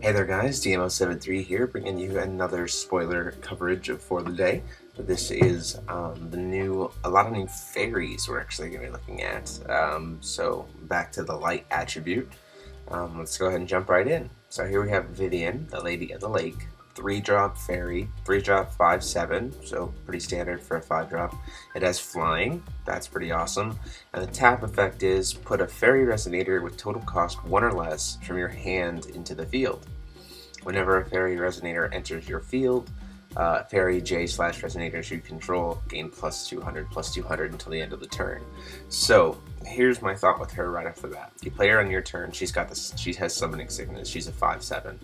Hey there guys, DMO73 here, bringing you another spoiler coverage for the day. This is a lot of new fairies we're actually going to be looking at. So back to the light attribute. Let's go ahead and jump right in. So here we have Vivian, the Lady of the Lake, 3-drop fairy, 3-drop 5/7, so pretty standard for a 5-drop. It has flying, that's pretty awesome. And the tap effect is put a fairy resonator with total cost 1 or less from your hand into the field. Whenever a fairy resonator enters your field, fairy J/resonators you control gain plus 200 until the end of the turn. So here's my thought with her right off the bat. You play her on your turn, she has summoning sickness, she's a 5/7.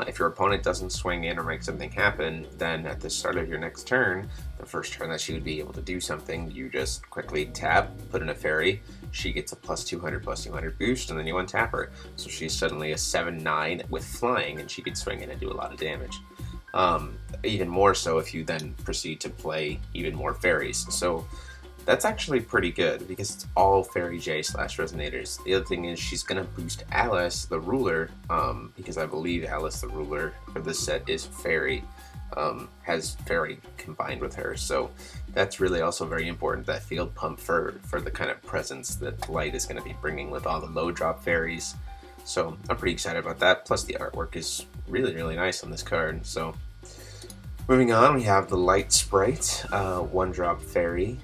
If your opponent doesn't swing in or make something happen, then at the start of your next turn, the first turn that she would be able to do something, you just quickly tap, put in a fairy, she gets a plus 200 boost, and then you untap her. So she's suddenly a 7/9 with flying, and she could swing in and do a lot of damage. Even more so if you then proceed to play even more fairies. So that's actually pretty good because it's all fairy J/resonators. The other thing is she's going to boost Alice, the ruler, because I believe Alice, the ruler for this set, is fairy, has fairy combined with her. So that's really also very important, that field pump for the kind of presence that Light is going to be bringing with all the low drop fairies. So I'm pretty excited about that. Plus the artwork is really, really nice on this card. So moving on, we have the Light Sprite, 1-drop fairy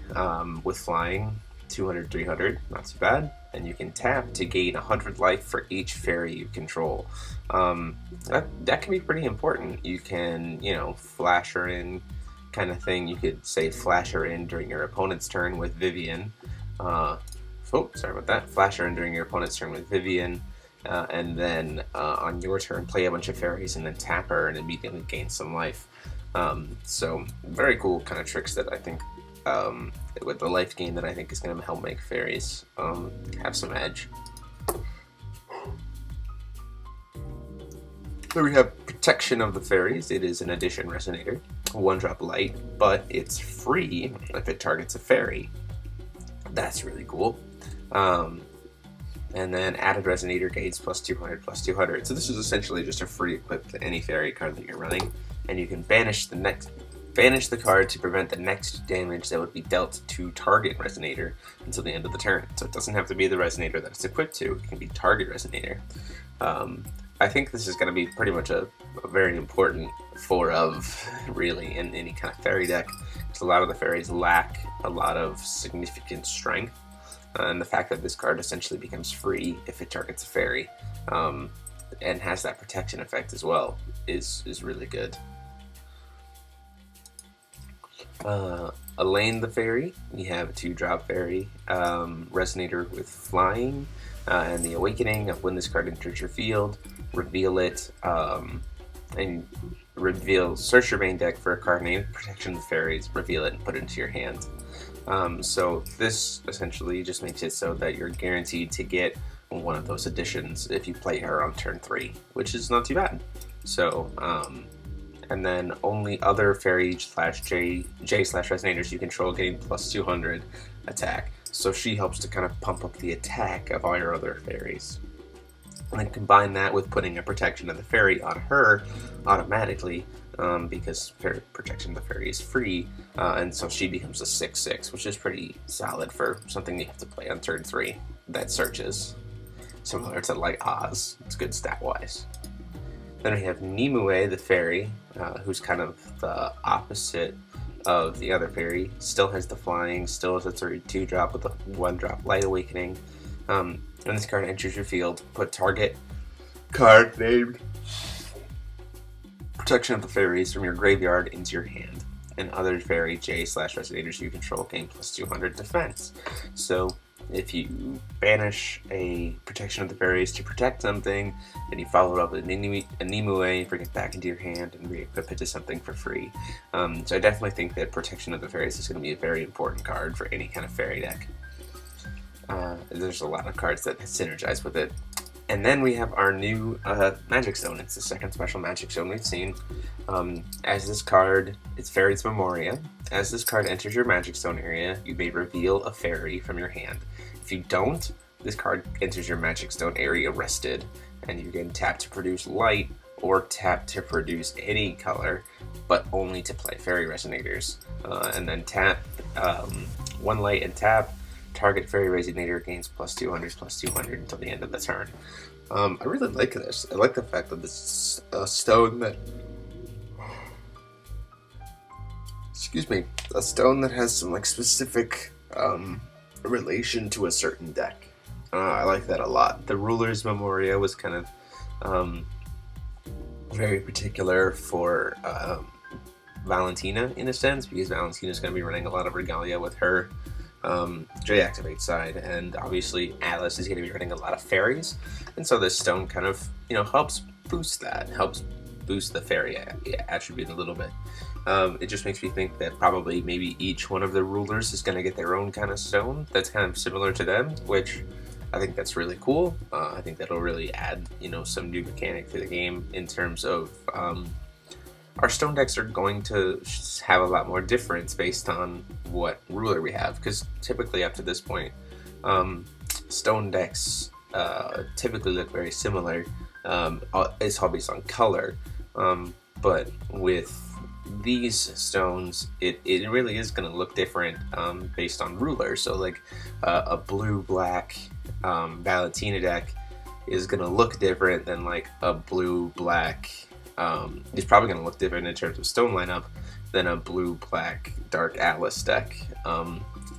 with flying, 200-300, not too bad. And you can tap to gain 100 life for each fairy you control. That can be pretty important. You can, flash her in kind of thing. You could say flash her in during your opponent's turn with Vivian. Sorry about that. Flash her in during your opponent's turn with Vivian. And then on your turn, play a bunch of fairies and then tap her and immediately gain some life. So very cool kind of tricks that I think with the life gain that I think is going to help make fairies have some edge. Then we have Protection of the Fairies. It is an addition resonator, 1-drop light, but it's free if it targets a fairy. That's really cool. And then added resonator gains plus 200. So this is essentially just a free equip to any fairy card that you're running, and you can banish the card to prevent the next damage that would be dealt to target resonator until the end of the turn. So it doesn't have to be the resonator that it's equipped to, it can be target resonator. I think this is going to be pretty much a very important 4-of, really, in any kind of fairy deck, because a lot of the fairies lack a lot of significant strength. And the fact that this card essentially becomes free if it targets a fairy, and has that protection effect as well, is really good. Elaine the Fairy, we have a 2-drop fairy, resonator with flying, and the awakening of when this card enters your field, reveal it, and search your main deck for a card named Protection of the Fairies, reveal it, and put it into your hand. So this essentially just makes it so that you're guaranteed to get one of those additions if you play her on turn 3, which is not too bad. So, and then only other fairy J/resonators you control getting plus 200 attack. So she helps to kind of pump up the attack of all your other fairies. And then combine that with putting a Protection of the Fairy on her automatically, because Protection of the Fairy is free, and so she becomes a 6/6, which is pretty solid for something you have to play on turn 3 that searches. Similar to like Oz, it's good stat-wise. Then we have Nimue the Fairy, who's kind of the opposite of the other fairy. Still has the flying, still has a 2-drop with a 1-drop light awakening. When this card enters your field, put target card named Protection of the Fairies from your graveyard into your hand, and other fairy J/resonators you control gain plus 200 defense. So if you banish a Protection of the Fairies to protect something, and you follow it up with a Nimue, bring it back into your hand and re-equip it to something for free. So I definitely think that Protection of the Fairies is going to be a very important card for any kind of fairy deck. There's a lot of cards that synergize with it. And then we have our new Magic Stone. It's the second special Magic Stone we've seen. As this card, it's Fairies Memoria. As this card enters your Magic Stone area, you may reveal a fairy from your hand. If you don't, this card enters your Magic Stone area rested, and you can tap to produce light or tap to produce any color, but only to play Fairy Resonators. And then tap 1 light and tap, target Fairy Resonator gains +200/+200 until the end of the turn. I really like this. I like the fact that this is a stone that, excuse me, a stone that has some like specific relation to a certain deck. I like that a lot. The Ruler's Memoria was kind of very particular for Valentina in a sense, because Valentina's going to be running a lot of Regalia with her J-Activate side, and obviously Alice is going to be running a lot of Fairies, and so this stone kind of, you know, helps boost that, helps boost the Fairy attribute a little bit. It just makes me think that probably maybe each one of the rulers is going to get their own kind of stone that's kind of similar to them, which I think that's really cool. I think that'll really add, you know, some new mechanic to the game in terms of our stone decks are going to have a lot more difference based on what ruler we have, because typically up to this point, stone decks typically look very similar. It's all based on color, but with these stones, it really is going to look different based on ruler. So like a blue-black Valentina deck is going to look different than like a blue-black, it's probably going to look different in terms of stone lineup than a blue-black Dark Alice deck,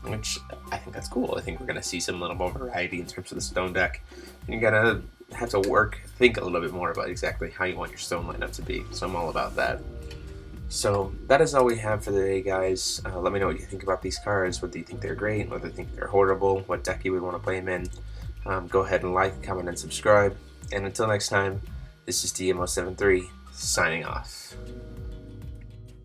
which I think that's cool. I think we're going to see some little more variety in terms of the stone deck. And you're going to have to think a little bit more about exactly how you want your stone lineup to be, so I'm all about that. So that is all we have for the day, guys. Let me know what you think about these cards, whether you think they're great, whether you think they're horrible, what deck you would want to play them in. Go ahead and like, comment, and subscribe. And until next time, this is DMO73 signing off.